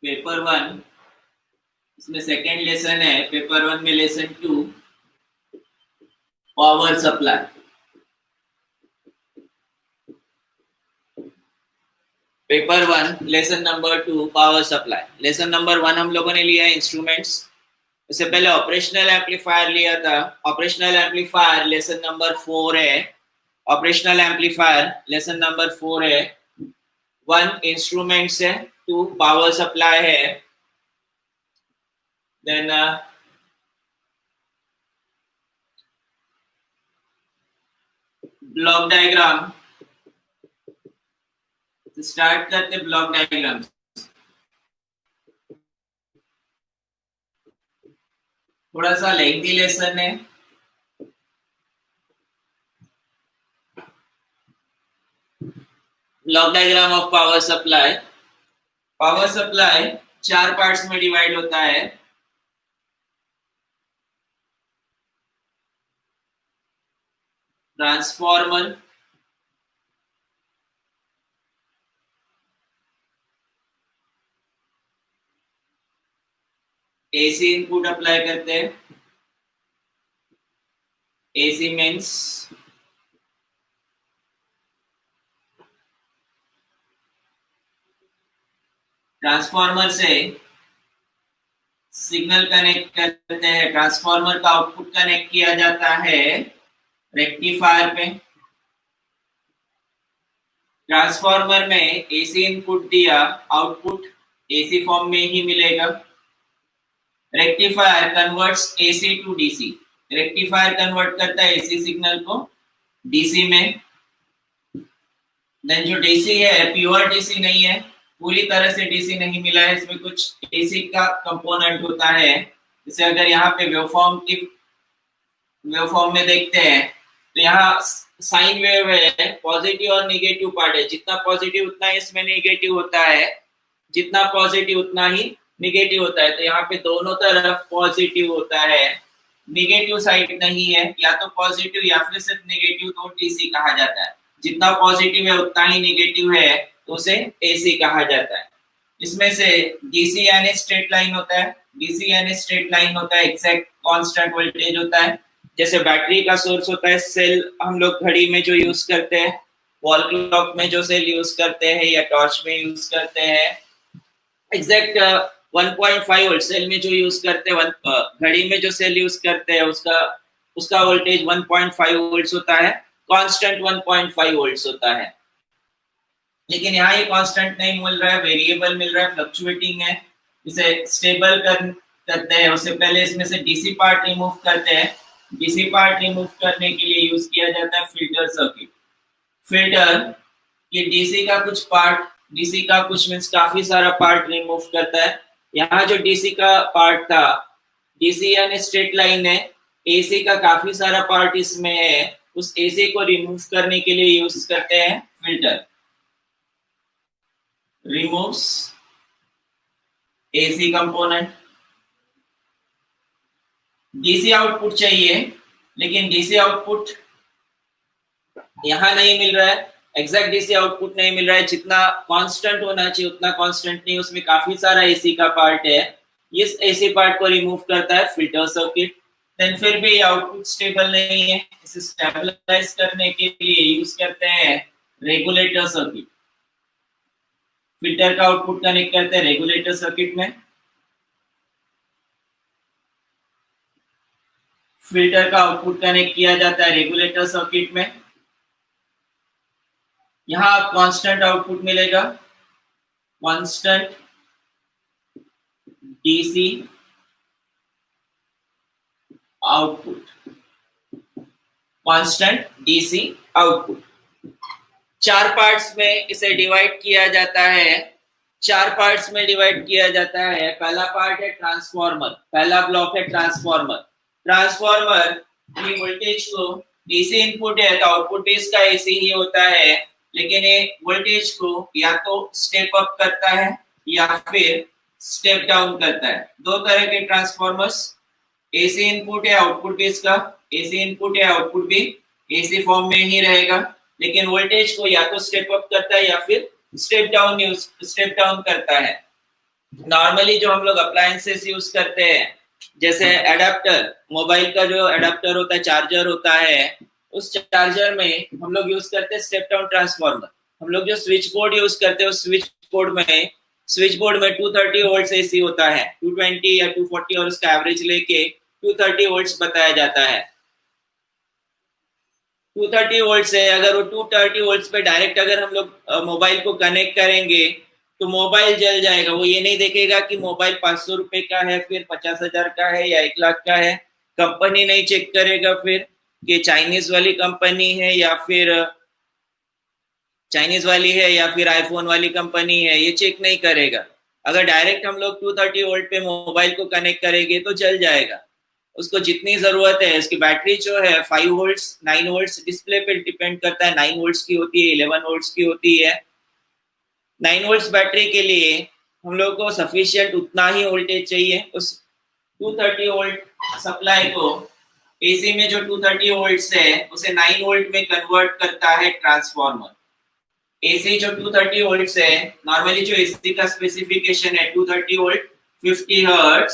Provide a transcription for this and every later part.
Paper 1 इसमें second lesson है। Paper 1 में lesson 2 power supply. Paper 1 lesson number 2 power supply. Lesson number 1 हम लोगों ने लिया इंस्ट्रूमेंट्स। इससे पहले ऑपरेशनल एम्पलीफायर लिया था। ऑपरेशनल एम्पलीफायर लेसन नंबर 4 है। ऑपरेशनल एम्पलीफायर लेसन नंबर 4 है। 1 इंस्ट्रूमेंट्स है, 2 पावर सप्लाई है। देन ब्लॉक डायग्राम स्टार्ट करते। ब्लॉक डायग्राम थोड़ा सा लेंथी लेसन है। Block diagram of power supply. Power supply 4 parts में डिवाइड होता है। ट्रांसफॉर्मर, एसी इनपुट अप्लाई करते हैं। एसी मीन्स ट्रांसफॉर्मर से सिग्नल कनेक्ट करते हैं। ट्रांसफॉर्मर का आउटपुट कनेक्ट किया जाता है रेक्टिफायर पे। ट्रांसफॉर्मर में एसी इनपुट दिया, आउटपुट एसी फॉर्म में ही मिलेगा। Rectifier converts AC to DC. Rectifier convert करता है एसी सिग्नल को डीसी में। देन जो डीसी है प्योर डीसी नहीं है, पूरी तरह से डीसी नहीं मिला है, इसमें कुछ एसी का कंपोनेंट होता है। जैसे अगर यहाँ पे वेवफॉर्म में देखते हैं तो यहाँ साइन वेव है, पॉजिटिव और निगेटिव पार्ट है। जितना पॉजिटिव उतना ही इसमें निगेटिव होता है, जितना पॉजिटिव उतना ही निगेटिव होता है। तो यहाँ पे दोनों तरफ पॉजिटिव होता है, निगेटिव साइड नहीं है। या तो पॉजिटिव या फिर सिर्फ निगेटिव, तो डीसी कहा जाता है। जितना पॉजिटिव है उतना ही निगेटिव है तो उसे एसी कहा जाता है। इसमें से डीसी यानी स्ट्रेट लाइन होता है। डीसी यानी स्ट्रेट लाइन होता है, एग्जैक्ट कांस्टेंट वोल्टेज होता है। जैसे बैटरी का सोर्स होता है, सेल हम लोग घड़ी में जो यूज करते हैं, वॉल क्लॉक में जो सेल यूज करते हैं या टॉर्च में यूज करते हैं, एग्जैक्ट 1.5 वोल्ट सेल में जो यूज करते हैं, घड़ी में जो सेल यूज करते हैं उसका वोल्टेज 1.5 वोल्ट्स होता है। कांस्टेंट 1.5 वोल्ट्स होता है। लेकिन यहाँ ये कांस्टेंट नहीं मिल रहा है, वेरिएबल मिल रहा है, फ्लक्चुएटिंग है। इसे स्टेबल करते हैं। उससे पहले इसमें से डीसी पार्ट रिमूव करते हैं। डीसी पार्ट रिमूव करने के लिए यूज किया जाता है फिल्टर सर्किट। फिल्टर ये डीसी का कुछ पार्ट, डीसी का कुछ मीन्स काफी सारा पार्ट रिमूव करता है। यहाँ जो डीसी का पार्ट था, डीसी यानी स्ट्रेट लाइन है, एसी का काफी सारा पार्ट इसमें है, उस एसी को रिमूव करने के लिए यूज करते हैं filter. Removes AC component. DC output चाहिए, लेकिन डीसी आउटपुट यहां नहीं मिल रहा है। एग्जैक्ट डीसी आउटपुट नहीं मिल रहा है। जितना कांस्टेंट होना चाहिए उतना कांस्टेंट नहीं, उसमें काफी सारा एसी का पार्ट है। इस एसी पार्ट को रिमूव करता है फिल्टर सर्किट। देन फिर भी आउटपुट स्टेबल नहीं है, इसे स्टेबलाइज करने के लिए यूज करते हैं रेगुलेटर सर्किट। फिल्टर का आउटपुट कनेक्ट करते हैं रेगुलेटर सर्किट में। फिल्टर का आउटपुट कनेक्ट किया जाता है रेगुलेटर सर्किट में। यहाँ कांस्टेंट आउटपुट मिलेगा, constant DC output, constant DC output. 4 parts में इसे डिवाइड किया जाता है। 4 पार्ट्स में डिवाइड किया जाता है। पहला पार्ट है ट्रांसफॉर्मर, पहला ब्लॉक है ट्रांसफॉर्मर। ट्रांसफॉर्मर की वोल्टेज को डीसी इनपुट है तो आउटपुट भी इसका एसी ही होता है, लेकिन ये वोल्टेज को या तो स्टेप अप करता है या फिर स्टेप डाउन करता है। 2 तरह के ट्रांसफॉर्मर्स, एसी इनपुट है, आउटपुट भी इसका एसी इनपुट है, आउटपुट भी एसी फॉर्म में ही रहेगा, लेकिन वोल्टेज को या तो स्टेप अप करता है या फिर स्टेप डाउन करता है। नॉर्मली जो हम लोग अप्लायंसेस यूज करते हैं, जैसे एडाप्टर, मोबाइल का जो एडाप्टर होता है, चार्जर होता है, उस चार्जर में हम लोग यूज करते हैं स्टेप डाउन ट्रांसफार्मर। हम लोग जो स्विच बोर्ड यूज करते हैं, उस स्विच बोर्ड में 230 वोल्ट एसी होता है, 220 या 240, और उसका एवरेज लेके 230 वोल्ट बताया जाता है। 230 वोल्ट से अगर वो 230 वोल्ट पे डायरेक्ट अगर हम लोग मोबाइल को कनेक्ट करेंगे तो मोबाइल जल जाएगा। वो ये नहीं देखेगा कि मोबाइल 500 रुपए का है, फिर 50,000 का है या 1 लाख का है। कंपनी नहीं चेक करेगा फिर कि चाइनीज वाली कंपनी है या फिर आईफोन वाली कंपनी है, ये चेक नहीं करेगा। अगर डायरेक्ट हम लोग 230 वोल्ट पे मोबाइल को कनेक्ट करेंगे तो जल जाएगा। उसको जितनी जरूरत है, इसकी बैटरी जो है 5 वोल्ट 9 वोल्ट डिस्प्ले पे डिपेंड करता है, 9 वोल्ट की होती है, 11 वोल्ट की होती है। 9 वोल्ट बैटरी के लिए हम लोग को सफिशिएंट उतना ही वोल्टेज चाहिए। उस 230 वोल्ट सप्लाई को एसी में जो 230 वोल्ट है उसे 9 वोल्ट में कन्वर्ट करता है ट्रांसफार्मर। एसी जो 230 वोल्ट है, नॉर्मली जो एसी का स्पेसिफिकेशन है 230 वोल्ट 50 हर्ट्ज,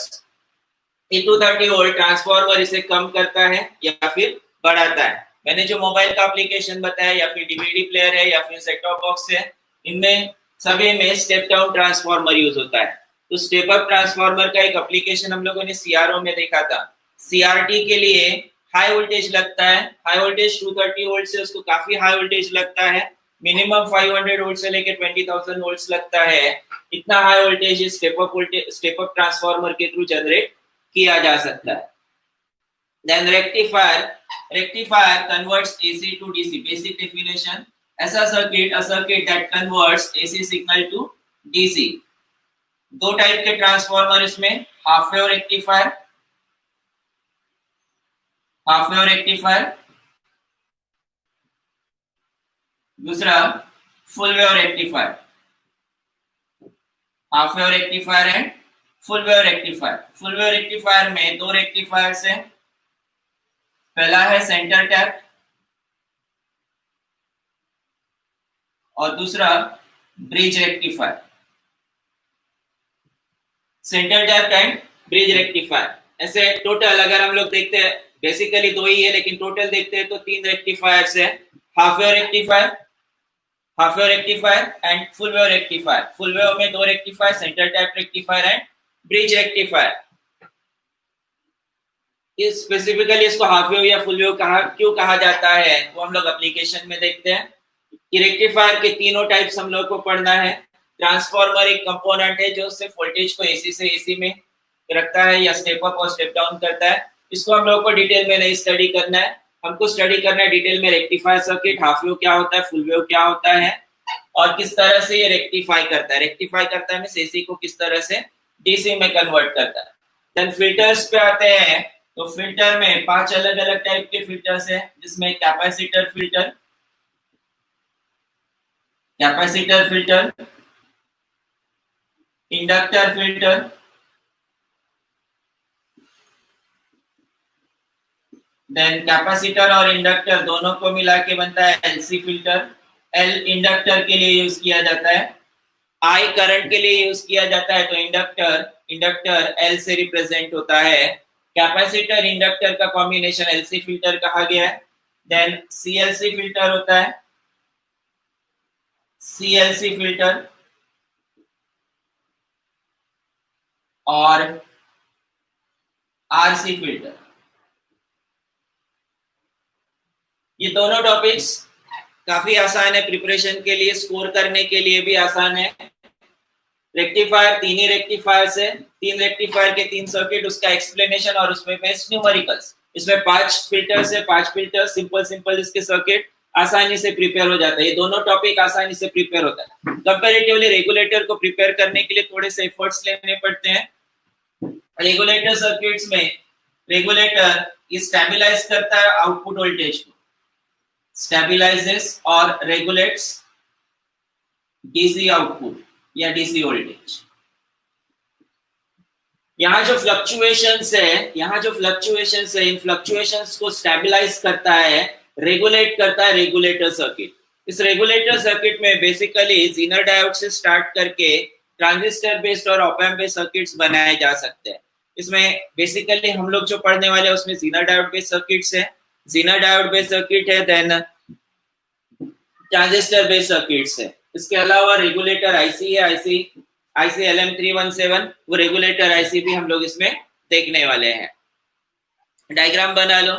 230 वोल्ट ट्रांसफार्मर इसे कम करता है या फिर बढ़ाता है। मैंने जो मोबाइल का एप्लीकेशन बताया या फिर डीवीडी प्लेयर है या फिर सेट टॉप बॉक्स है, इनमें सभी में स्टेप डाउन ट्रांसफार्मर यूज होता है। तो स्टेप अप ट्रांसफार्मर का एक एप्लीकेशन हम लोगों ने सीआरओ में देखा था। सीआरटी के लिए हाई वोल्टेज लगता है, हाई वोल्टेज 230 वोल्ट से उसको काफी हाई वोल्टेज लगता है, मिनिमम 500 वोल्ट से लेकर 20,000 वोल्ट लगता है। इतना high voltage step up transformer के थ्रू जनरेट किया जा सकता है। Then rectifier converts AC to DC. Basic definition: as a circuit that converts AC signal to DC. दो टाइप के ट्रांसफार्मर इसमें, हाफ वेव रेक्टिफायर, दूसरा full wave rectifier, half wave rectifier and full wave rectifier. Full wave rectifier में दो rectifier है, पहला है centre tap और दूसरा bridge rectifier. Centre tap and bridge rectifier. ऐसे टोटल अगर हम लोग देखते हैं, बेसिकली दो ही है लेकिन टोटल देखते हैं तो 3 रेक्टिफायर्स है, half wave rectifier and full wave rectifier. Full wave में 2 rectifier, centre tap rectifier and bridge rectifier. इस स्पेसिफिकली इसको हाफ वेव या फुल वेव क्यों कहा जाता है वो हम लोग एप्लीकेशन में देखते हैं कि रेक्टिफायर के तीनों टाइप्स हम लोग को पढ़ना है। ट्रांसफार्मर एक कंपोनेंट है जो सिर्फ वोल्टेज को एसी से एसी में रखता है या स्टेप अप और स्टेप डाउन करता है। इसको हम लोग को डिटेल में नहीं स्टडी करना है, हमको स्टडी करना है डिटेल में रेक्टिफायर सर्किट, हाफ वेव क्या होता है, फुल वेव क्या होता है और किस तरह से ये रेक्टिफाई करता है मींस एसी को किस तरह से डीसी में कन्वर्ट करता है। देन फिल्टर्स पे आते हैं, तो फिल्टर में 5 अलग अलग टाइप के फिल्टर्स हैं, जिसमें capacitor filter, inductor filter, then capacitor और इंडक्टर दोनों को मिला के बनता है एलसी फिल्टर। एल इंडक्टर के लिए यूज किया जाता है, आई करंट के लिए यूज किया जाता है, तो इंडक्टर एल से रिप्रेजेंट होता है। कैपेसिटर इंडक्टर का कॉम्बिनेशन एलसी फिल्टर कहा गया है। देन सीएलसी फिल्टर होता है, सीएलसी फिल्टर और आरसी फिल्टर। ये दोनों टॉपिक्स काफी आसान है प्रिपरेशन के लिए, स्कोर करने के लिए भी आसान है। रेक्टिफायर 3 ही रेक्टिफायर से 3 रेक्टिफायर के 3 सर्किट, उसका एक्सप्लेनेशन और उसमें बेस्ट न्यूमेरिकल्स। इसमें 5 फिल्टर्स है, 5 फिल्टर सिंपल इसके सर्किट आसानी से प्रिपेयर हो जाता है। ये दोनों टॉपिक आसानी से प्रिपेयर होता है। कंपैरेटिवली रेगुलेटर को प्रिपेयर करने के लिए थोड़े से एफर्ट्स लेने पड़ते हैं। रेगुलेटर सर्किट्स में रेगुलेटर स्टेबलाइज करता है आउटपुट वोल्टेज को, स्टेबलाइजेस और रेगुलेट्स डीसी आउटपुट या डीसी वोल्टेज। यहाँ जो फ्लक्चुएशंस है, इन फ्लक्चुएशंस को स्टेबलाइज करता है, रेगुलेट करता है रेगुलेटर सर्किट। इस रेगुलेटर सर्किट में बेसिकली जीनर डायोड से स्टार्ट करके ट्रांजिस्टर बेस्ड और ऑप एम्प बेस्ड सर्किट्स बनाए जा सकते हैं। इसमें बेसिकली हम लोग जो पढ़ने वाले हैं उसमें जीनर डायोड बेस्ड सर्किट्स है, जीनर डायोड बेस्ड सर्किट है, देन ट्रांजिस्टर बेस्ड सर्किट्स है। इसके अलावा रेगुलेटर आईसी है, आईसी LM317, वो रेगुलेटर आईसी भी हम लोग इसमें देखने वाले हैं। डायग्राम बना लो।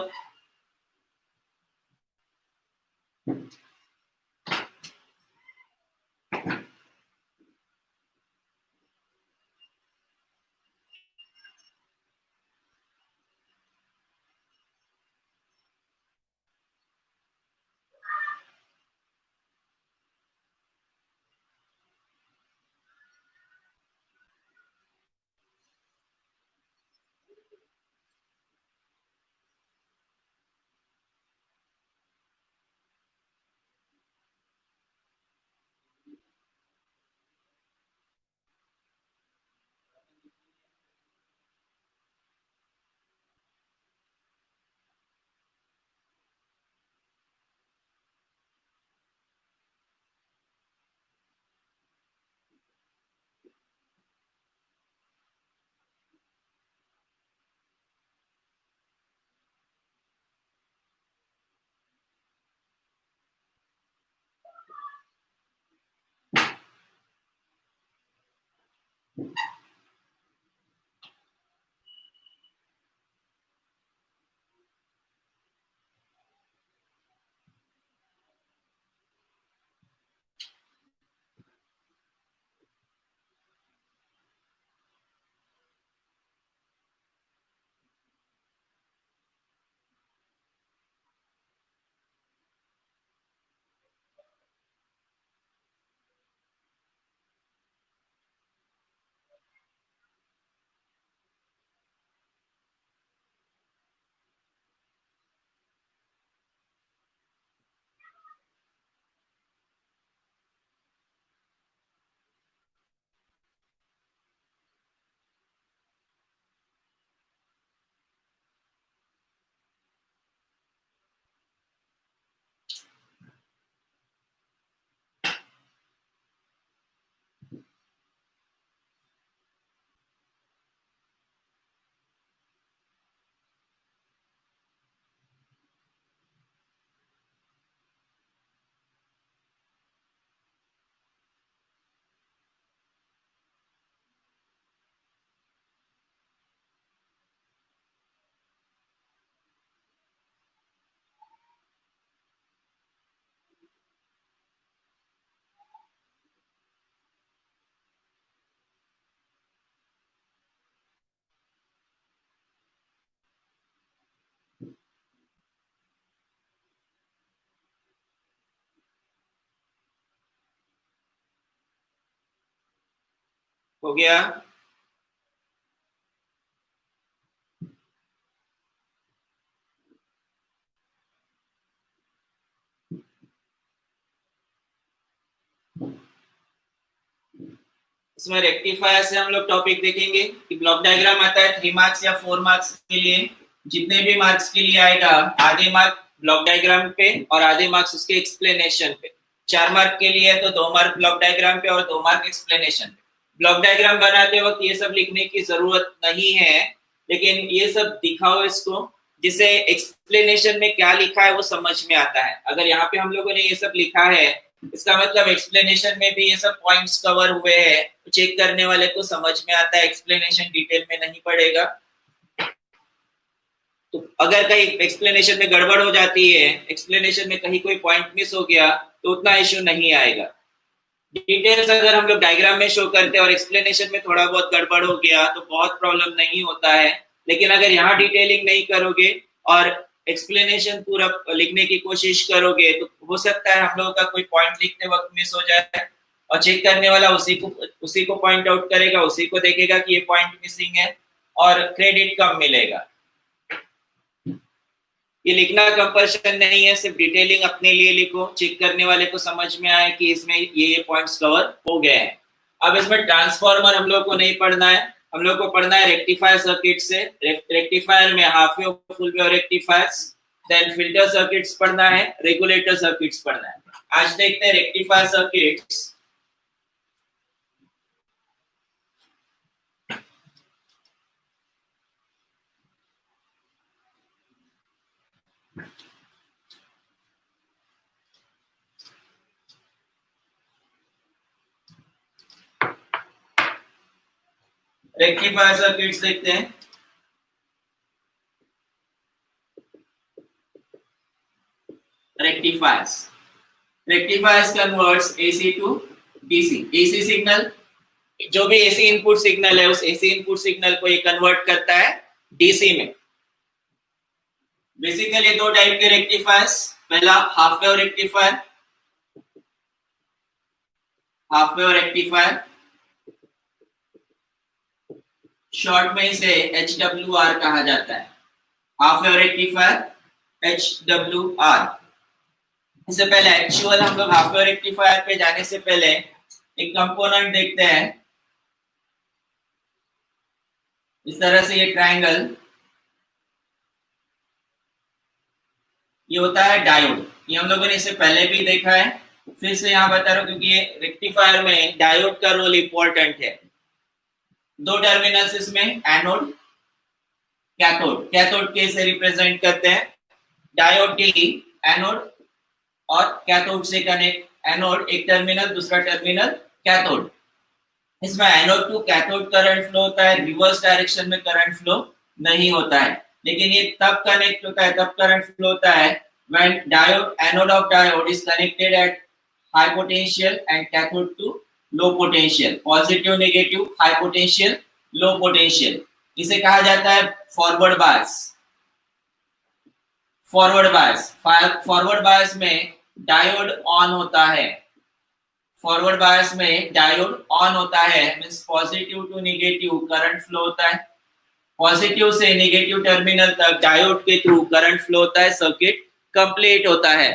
हो गया? इसमें रेक्टिफायर से हम लोग टॉपिक देखेंगे कि ब्लॉक डायग्राम आता है 3 मार्क्स या 4 मार्क्स के लिए। जितने भी मार्क्स के लिए आएगा, आधे मार्क ब्लॉक डायग्राम पे और आधे मार्क्स उसके एक्सप्लेनेशन पे। 4 मार्क के लिए तो 2 मार्क ब्लॉक डायग्राम पे और 2 मार्क एक्सप्लेनेशन पे। ब्लॉक डायग्राम बनाते वक्त ये सब लिखने की जरूरत नहीं है, लेकिन ये सब दिखाओ इसको, जिसे एक्सप्लेनेशन में क्या लिखा है वो समझ में आता है। अगर यहाँ पे हम लोगों ने ये सब लिखा है, इसका मतलब एक्सप्लेनेशन में भी ये सब पॉइंट्स कवर हुए हैं, तो चेक करने वाले को समझ में आता है, एक्सप्लेनेशन डिटेल में नहीं पड़ेगा। तो अगर कहीं एक्सप्लेनेशन में गड़बड़ हो जाती है, एक्सप्लेनेशन में कहीं कोई पॉइंट मिस हो गया, तो उतना इश्यू नहीं आएगा। डिटेल्स अगर हम लोग डायग्राम में शो करते हैं और एक्सप्लेनेशन में थोड़ा बहुत गड़बड़ हो गया तो बहुत प्रॉब्लम नहीं होता है। लेकिन अगर यहाँ डिटेलिंग नहीं करोगे और एक्सप्लेनेशन पूरा लिखने की कोशिश करोगे, तो हो सकता है हम लोगों का कोई पॉइंट लिखते वक्त मिस हो जाए, और चेक करने वाला उसी को पॉइंट आउट करेगा, उसी को देखेगा कि ये पॉइंट मिसिंग है, और क्रेडिट कम मिलेगा। ये लिखना कंपल्शन नहीं है, सिर्फ डिटेलिंग अपने लिए लिखो, चेक करने वाले को समझ में आए कि इसमें ये पॉइंट्स कवर हो गए हैं। अब इसमें ट्रांसफॉर्मर हम लोग को नहीं पढ़ना है, हम लोग को पढ़ना है रेक्टिफायर सर्किट से। रेक्टिफायर में half wave, full wave rectifiers, then filter circuits पढ़ना है, रेगुलेटर सर्किट्स पढ़ना है। आज देखते हैं रेक्टिफायर सर्किट्स। रेक्टिफायर सर्किट्स देखते हैं। Rectifiers converts AC to DC. AC signal, जो भी एसी इनपुट सिग्नल है उस एसी इनपुट सिग्नल को ये कन्वर्ट करता है डीसी में। बेसिकली दो टाइप के रेक्टिफायर्स, पहला हाफ वेव रेक्टिफायर, शॉर्ट में इसे HWR कहा जाता है, हाफ वेव रेक्टिफायर HWR। इससे पहले एक्चुअल हम लोग हाफ वेव रेक्टिफायर पे जाने से पहले एक कंपोनेंट देखते हैं। इस तरह से ये ट्रायंगल, ये होता है डायोड। ये हम लोगों ने इससे पहले भी देखा है, फिर से यहाँ बता रहा हूँ क्योंकि ये रेक्टिफायर में डायोड का रोल इंपॉर्टेंट है। दो टर्मिनल्स इसमें, एनोड कैथोड। कैथोड कैसे रिप्रेजेंट करते हैं, डायोड टी एनोड और कैथोड से कनेक्ट, एनोड एक टर्मिनल, दूसरा टर्मिनल कैथोड। इसमें anode to cathode current flow होता है, रिवर्स डायरेक्शन में करंट फ्लो नहीं होता है। लेकिन ये तब कनेक्ट होता है, तब करंट फ्लो होता है when anode of diode is connected at high potential and cathode to low potential, positive negative high potential low potential। इसे कहा जाता है फॉरवर्ड बायस। फॉरवर्ड बायस में डायोड ऑन होता है, फॉरवर्ड बायस में डायोड ऑन होता है, means positive to negative current flow होता है। पॉजिटिव से नेगेटिव टर्मिनल तक डायोड के थ्रू करंट फ्लो होता है, सर्किट कंप्लीट होता है।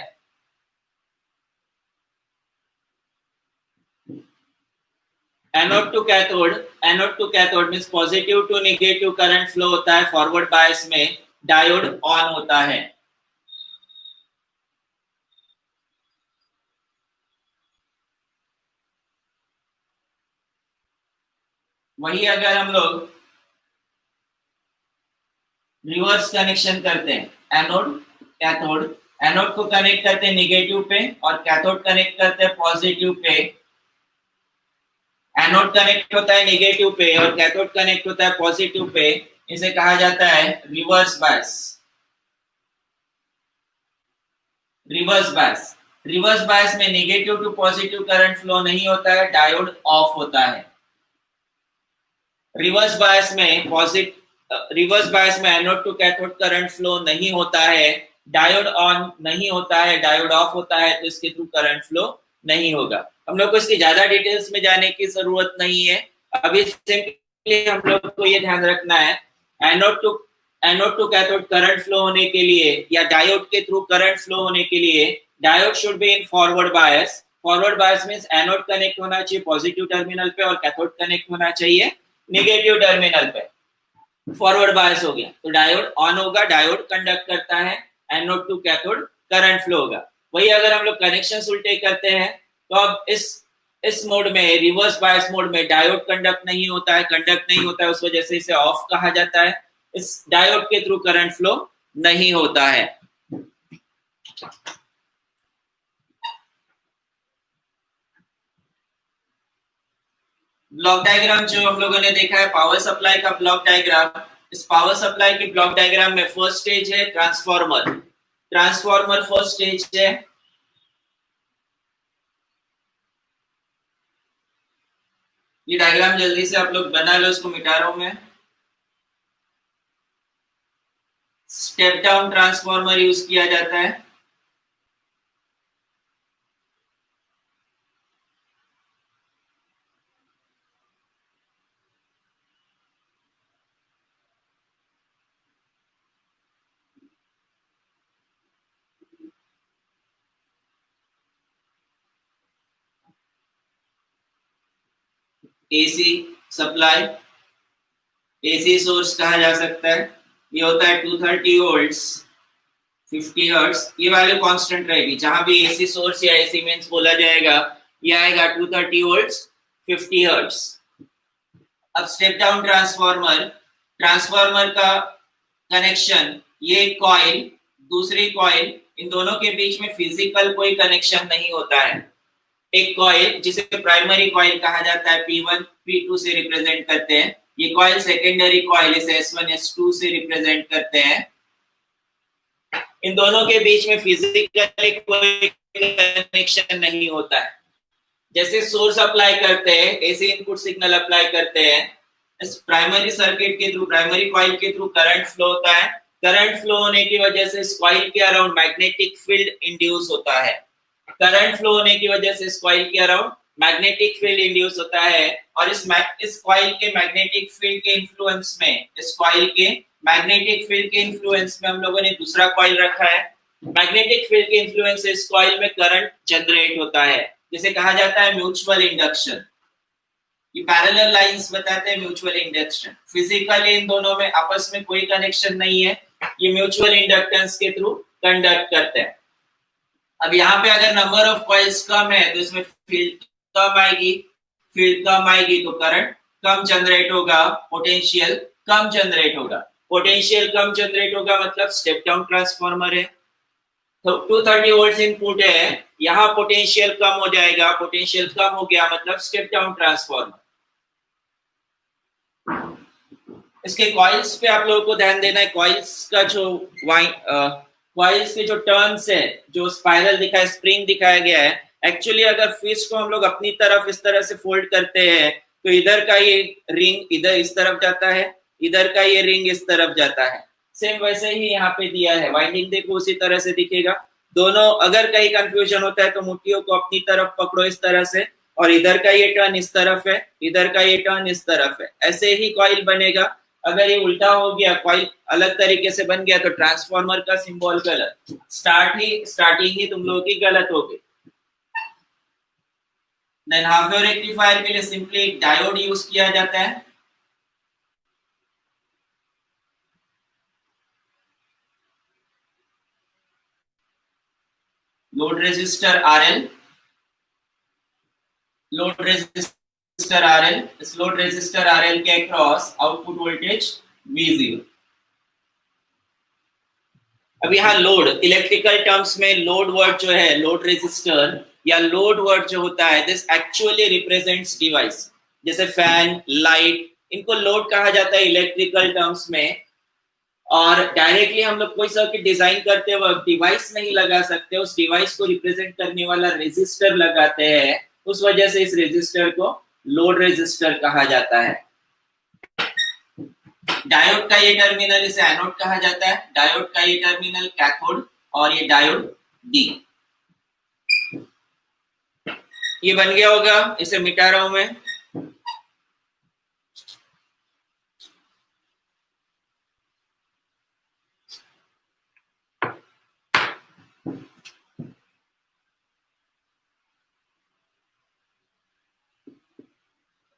Anode to cathode means positive to negative current flow होता है, फॉरवर्ड बायस में डायोड ऑन होता है। वही अगर हम लोग रिवर्स कनेक्शन करते हैं, एनोड कैथोड, एनोड को कनेक्ट करते हैं नेगेटिव पे और कैथोड कनेक्ट करते हैं पॉजिटिव पे। एनोड कनेक्ट होता है नेगेटिव पे और कैथोड कनेक्ट होता है पॉजिटिव पे, इसे कहा जाता है रिवर्स बायस। रिवर्स बायस में negative to positive current flow नहीं होता है, डायोड ऑफ होता है। रिवर्स बायस में anode to cathode current flow नहीं होता है, डायोड ऑन नहीं होता है, डायोड ऑफ होता है, तो इसके थ्रू करंट फ्लो नहीं होगा। हम लोग को इसकी ज्यादा डिटेल्स में जाने की जरूरत नहीं है। अभी सिंपली हम लोग को ये ध्यान रखना है, anode to cathode current flow होने के लिए या डायोड के थ्रू करंट फ्लो होने के लिए diode should be in forward bias. Forward bias means anode connect होना चाहिए पॉजिटिव टर्मिनल पे और कैथोड कनेक्ट होना चाहिए नेगेटिव टर्मिनल पे। फॉरवर्ड बायस हो गया तो डायोड ऑन होगा, डायोड कंडक्ट करता है, anode to cathode current flow होगा। वही अगर हम लोग कनेक्शन उल्टे करते हैं तो अब इस मोड में, रिवर्स बायस मोड में डायोड कंडक्ट नहीं होता है, उस वजह से इसे ऑफ कहा जाता है। इस डायोड के थ्रू करंट फ्लो नहीं होता है। ब्लॉक डायग्राम जो हम लोगों ने देखा है, पावर सप्लाई का ब्लॉक डायग्राम। इस पावर सप्लाई के ब्लॉक डायग्राम में फर्स्ट स्टेज है ट्रांसफॉर्मर फर्स्ट स्टेज है। ये डायग्राम जल्दी से आप लोग बना लो, इसको मिटा रहा हूं मैं। स्टेप डाउन ट्रांसफॉर्मर यूज किया जाता है। एसी सप्लाई, एसी सोर्स कहा जा सकता है। ये होता है 230 वोल्ट्स 50 हर्ट्ज। ये वैल्यू कांस्टेंट रहेगी, जहां भी एसी सोर्स या एसी मेंस बोला जाएगा ये आएगा 230 वोल्ट्स 50 हर्ट्ज। अब स्टेप डाउन ट्रांसफॉर्मर का कनेक्शन, ये कॉइल दूसरी कॉइल, इन दोनों के बीच में फिजिकल कोई कनेक्शन नहीं होता है। एक कॉइल जिसे प्राइमरी कॉइल कहा जाता है, P1 P2 से रिप्रेजेंट करते हैं, ये कॉइल सेकेंडरी कॉइल इस S1 S2 से रिप्रेजेंट करते हैं। इन दोनों के बीच में फिजिकली कोई कनेक्शन नहीं होता है। जैसे सोर्स अप्लाई करते हैं, एसी इनपुट सिग्नल अप्लाई करते हैं, इस प्राइमरी सर्किट के थ्रू, प्राइमरी कॉइल के थ्रू करंट फ्लो होता है। करंट फ्लो होने की वजह से इस कॉइल के अराउंड मैग्नेटिक फील्ड इंड्यूस होता है। करंट फ्लो होने की वजह से इस कॉइल के अराउंड मैग्नेटिक फील्ड इंड्यूस होता है, और इस कॉइल के मैग्नेटिक फील्ड के इन्फ्लुएंस में, इस कॉइल के मैग्नेटिक फील्ड के इन्फ्लुएंस में हम लोगों ने दूसरा कॉइल रखा है। मैग्नेटिक फील्ड के इन्फ्लुएंस से इस कॉइल में करंट जनरेट होता है, जिसे कहा जाता है म्यूचुअल इंडक्शन। ये पैरेलल लाइंस बताते हैं म्यूचुअल इंडक्शन। फिजिकली इन दोनों में आपस में कोई कनेक्शन नहीं है, ये म्यूचुअल इंडक्टेंस के थ्रू कंडक्ट करते हैं। अब यहाँ पे अगर नंबर ऑफ कॉइल्स कम है तो इसमें फील्ड कम आएगी, फील्ड कम आएगी तो करंट कम जनरेट होगा, पोटेंशियल कम जनरेट होगा। पोटेंशियल कम जनरेट होगा मतलब स्टेप डाउन ट्रांसफार्मर है, तो 230 वोल्ट इनपुट है, यहाँ पोटेंशियल कम हो जाएगा, पोटेंशियल कम हो गया मतलब स्टेप डाउन ट्रांसफार्मर। इसके कॉइल्स पे आप लोगों को ध्यान देना है। कॉइल्स का जो कॉइल्स के जो टर्न्स है, जो स्पाइरल दिखा है, स्प्रिंग दिखाया गया है, एक्चुअली अगर फिस्ट को हम लोग अपनी तरफ इस तरह से फोल्ड करते हैं तो इधर का ये रिंग इधर इस तरफ जाता है, इधर का ये रिंग इस तरफ जाता है। सेम वैसे ही यहाँ पे दिया है, वाइंडिंग देखो उसी तरह से दिखेगा। दोनों अगर कहीं कंफ्यूजन होता है तो मुट्ठियों को अपनी तरफ पकड़ो इस तरह से, और इधर का ये टर्न इस तरफ है, इधर का ये टर्न इस तरफ है, ऐसे ही कॉइल बनेगा। अगर ये उल्टा हो गया, कॉइल अलग तरीके से बन गया तो ट्रांसफार्मर का सिंबल गलत, स्टार्टिंग ही तुम लोगों की गलत हो गई। देन हाफ वेव रेक्टिफायर के लिए सिंपली एक डायोड यूज किया जाता है। Load resistor RL, load resistor RL, इस लोड रेजिस्टर RL के अक्रॉस आउटपुट वोल्टेज V0। अब यहाँ लोड, इलेक्ट्रिकल टर्म्स में लोड वर्ड जो है, लोड रेजिस्टर या लोड वर्ड जो होता है, दिस एक्चुअली रिप्रेजेंट्स डिवाइस। जैसे फैन, लाइट, इनको लोड कहा जाता है इलेक्ट्रिकल टर्म्स में। और डायरेक्टली हम लोग कोई सर्किट डिजाइन करते वक्त डिवाइस नहीं लगा सकते, उस डिवाइस को रिप्रेजेंट करने वाला रेजिस्टर लगाते हैं, उस वजह से इस रेजिस्टर को लोड रेजिस्टर कहा जाता है। डायोड का ये टर्मिनल, इसे एनोड कहा जाता है, डायोड का ये टर्मिनल कैथोड, और ये डायोड डी। ये बन गया होगा, इसे मिटा रहा हूं मैं।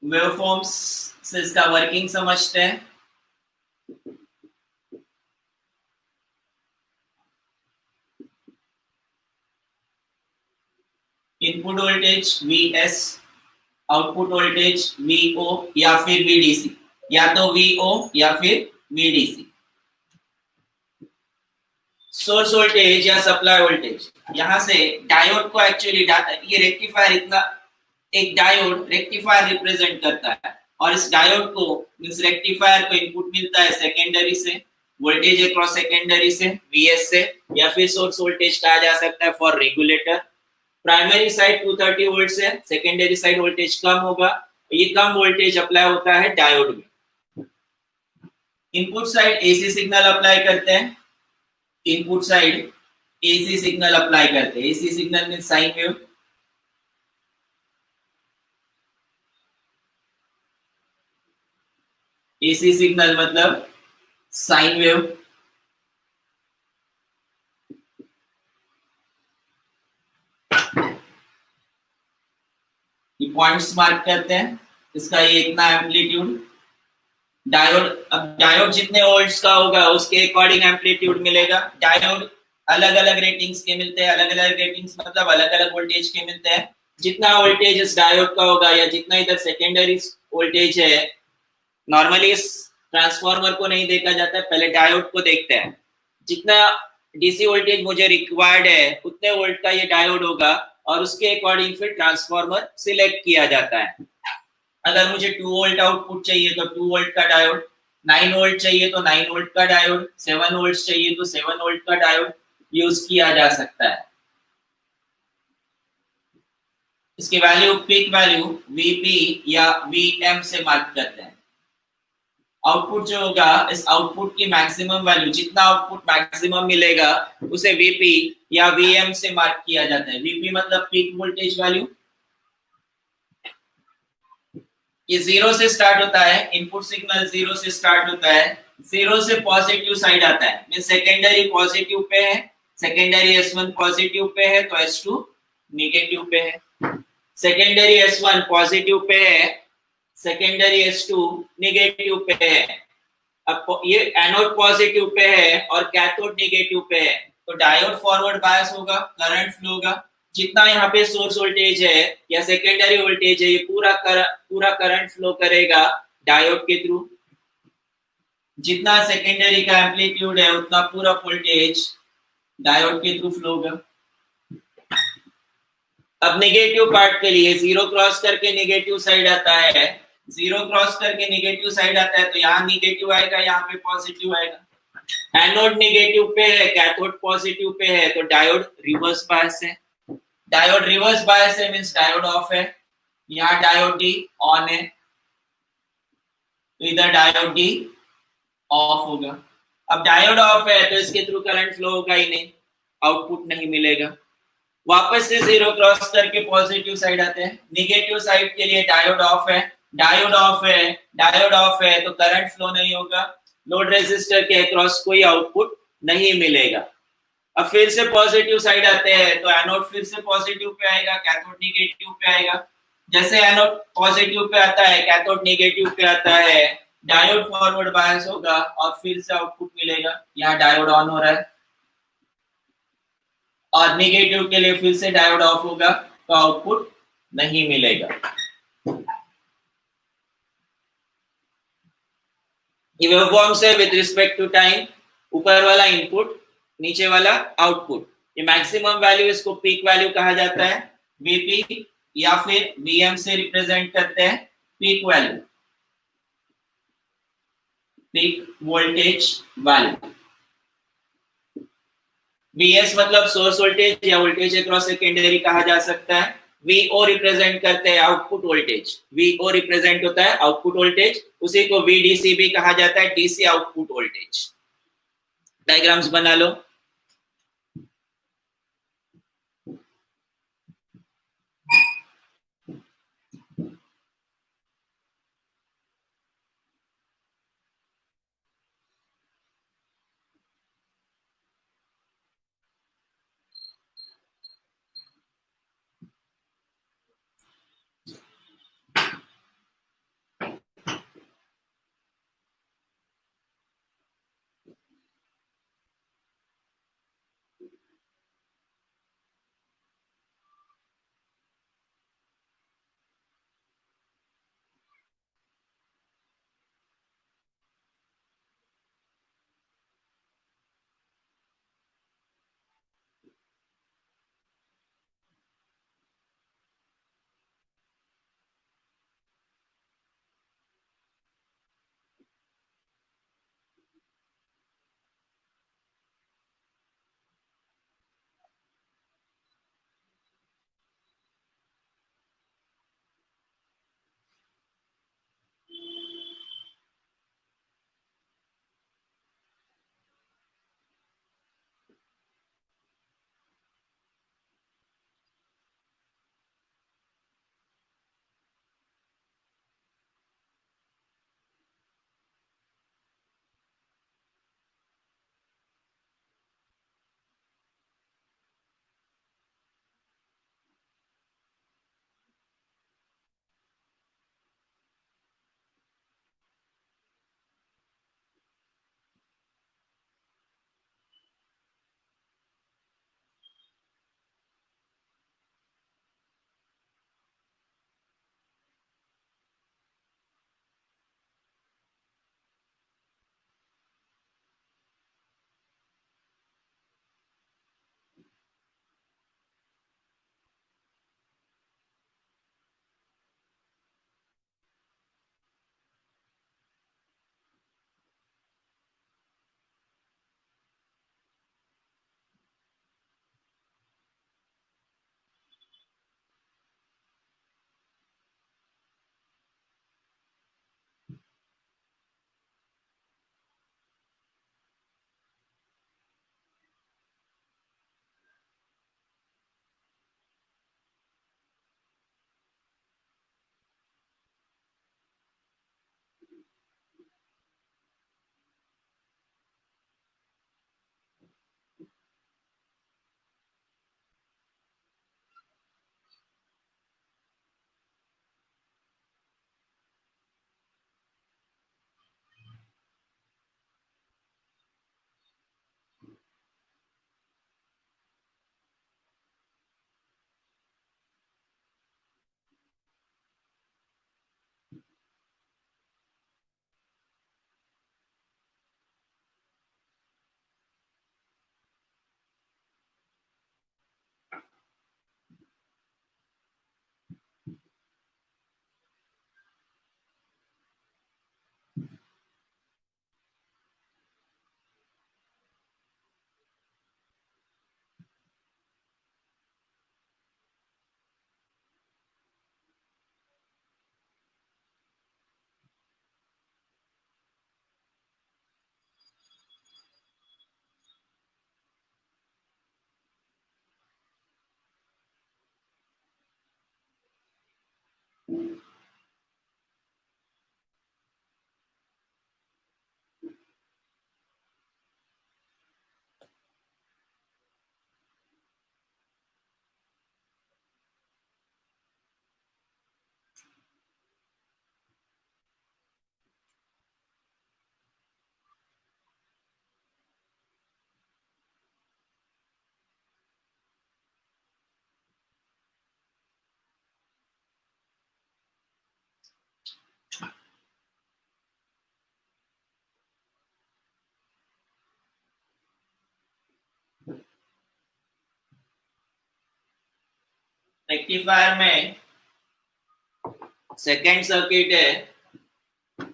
वेवफॉर्म्स से इसका वर्किंग समझते हैं। Input voltage Vs, output voltage Vo या फिर Vdc, या तो Vo या फिर Vdc। सोर्स वोल्टेज या सप्लाई वोल्टेज, यहां से डायोड को एक्चुअली ये रेक्टिफायर, इतना एक डायोड रेक्टिफायर रिप्रेजेंट करता है, और इस डायोड को मींस रेक्टिफायर को इनपुट मिलता है सेकेंडरी से, वोल्टेज अक्रॉस सेकेंडरी से Vs से, या फिर सोर्स वोल्टेज कहा जा सकता है for regulator. Primary side 230 volt से, सेकेंडरी साइड वोल्टेज कम होगा, ये कम वोल्टेज अप्लाई होता है डायोड में। Input side AC signal apply करते हैं, input side AC signal apply करते हैं। AC signal means sine wave, AC signal मतलब साइन वेव। ये पॉइंट्स मार्क करते हैं, इसका ये इतना एम्पलीट्यूड। डायोड, अब डायोड जितने वोल्ट्स का होगा उसके अकॉर्डिंग एम्पलीट्यूड मिलेगा। डायोड अलग अलग रेटिंग्स के मिलते हैं, अलग अलग रेटिंग्स मतलब अलग अलग वोल्टेज के मिलते हैं। जितना वोल्टेज इस डायोड का होगा या जितना इधर सेकेंडरी वोल्टेज है, नॉर्मली इस ट्रांसफार्मर को नहीं देखा जाता है, पहले डायोड को देखते हैं। जितना डीसी वोल्टेज मुझे रिक्वायर्ड है उतने वोल्ट का ये डायोड होगा, और उसके अकॉर्डिंग फिर ट्रांसफार्मर सिलेक्ट किया जाता है। अगर मुझे 2 वोल्ट आउटपुट चाहिए तो 2 वोल्ट का डायोड, 9 वोल्ट चाहिए तो 9 वोल्ट का डायोड, 7 वोल्ट चाहिए तो 7 वोल्ट का डायोड यूज किया जा सकता है। इसकी वैल्यू, पीक वैल्यू Vp या Vm से मार्क करते हैं। आउटपुट जो होगा, इस आउटपुट की मैक्सिमम वैल्यू, जितना आउटपुट मैक्सिमम मिलेगा उसे Vp या Vm से मार्क किया जाता है। Vp मतलब पीक वोल्टेज वैल्यू। ये जीरो से स्टार्ट होता है, इनपुट सिग्नल जीरो से स्टार्ट होता है, जीरो से पॉजिटिव साइड आता है, मीन सेकेंडरी पॉजिटिव पे है, सेकेंडरी S1 पॉजिटिव पे है तो S2 नेगेटिव पे है। सेकेंडरी S1 पॉजिटिव पे है, सेकेंडरी S2 नेगेटिव पे है। अब ये एनोड पॉजिटिव पे है और कैथोड नेगेटिव पे है, तो डायोड फॉरवर्ड बायस होगा, करंट फ्लो होगा। जितना यहाँ पे सोर्स वोल्टेज है या सेकेंडरी वोल्टेज है, ये पूरा करंट फ्लो करेगा डायोड के थ्रू। जितना सेकेंडरी का एम्पलीट्यूड है उतना पूरा वोल्टेज डायोड के थ्रू फ्लो होगा। अब नेगेटिव पार्ट के लिए जीरो क्रॉस करके नेगेटिव साइड आता है, जीरो क्रॉस करके नेगेटिव साइड आता है तो यहाँ नेगेटिव आएगा, यहाँ पे पॉजिटिव आएगा। एनोड नेगेटिव पे है, कैथोड पॉजिटिव पे है, तो डायोड रिवर्स बायस है। डायोड रिवर्स बायस है मींस डायोड ऑफ है। यहाँ डायोड डी ऑन है तो इधर डायोड डी ऑफ होगा। अब डायोड ऑफ है तो इसके थ्रू करंट फ्लो होगा ही नहीं, आउटपुट नहीं मिलेगा। वापस से जीरो क्रॉस करके पॉजिटिव साइड आते हैं, नेगेटिव साइड के लिए डायोड ऑफ है, डायोड ऑफ है, डायोड ऑफ है तो करंट फ्लो नहीं होगा, लोड रेजिस्टर के अक्रॉस कोई आउटपुट नहीं मिलेगा। अब फिर से पॉजिटिव साइड आते हैं तो एनोड फिर से पॉजिटिव पे आएगा, कैथोड नेगेटिव पे आएगा। जैसे एनोड पॉजिटिव पे आता है, कैथोड नेगेटिव पे आता है, डायोड फॉरवर्ड बायस होगा और फिर से आउटपुट मिलेगा। यहाँ डायोड ऑन हो रहा है और नेगेटिव के लिए फिर से डायोड ऑफ होगा तो आउटपुट नहीं मिलेगा। ये वेवफॉर्म से विद रिस्पेक्ट टू टाइम, ऊपर वाला इनपुट, नीचे वाला आउटपुट। ये मैक्सिमम वैल्यू, इसको पीक वैल्यू कहा जाता है, Vp या फिर Vm से रिप्रेजेंट करते हैं peak value, peak voltage value. Vs मतलब सोर्स वोल्टेज या वोल्टेज अक्रॉस सेकेंडरी कहा जा सकता है। Vo रिप्रेजेंट करते हैं आउटपुट वोल्टेज, Vo रिप्रेजेंट होता है आउटपुट वोल्टेज, उसी को VDC भी कहा जाता है, डीसी आउटपुट वोल्टेज। डायग्राम्स बना लो। रेक्टिफायर में सेकेंड सर्किट है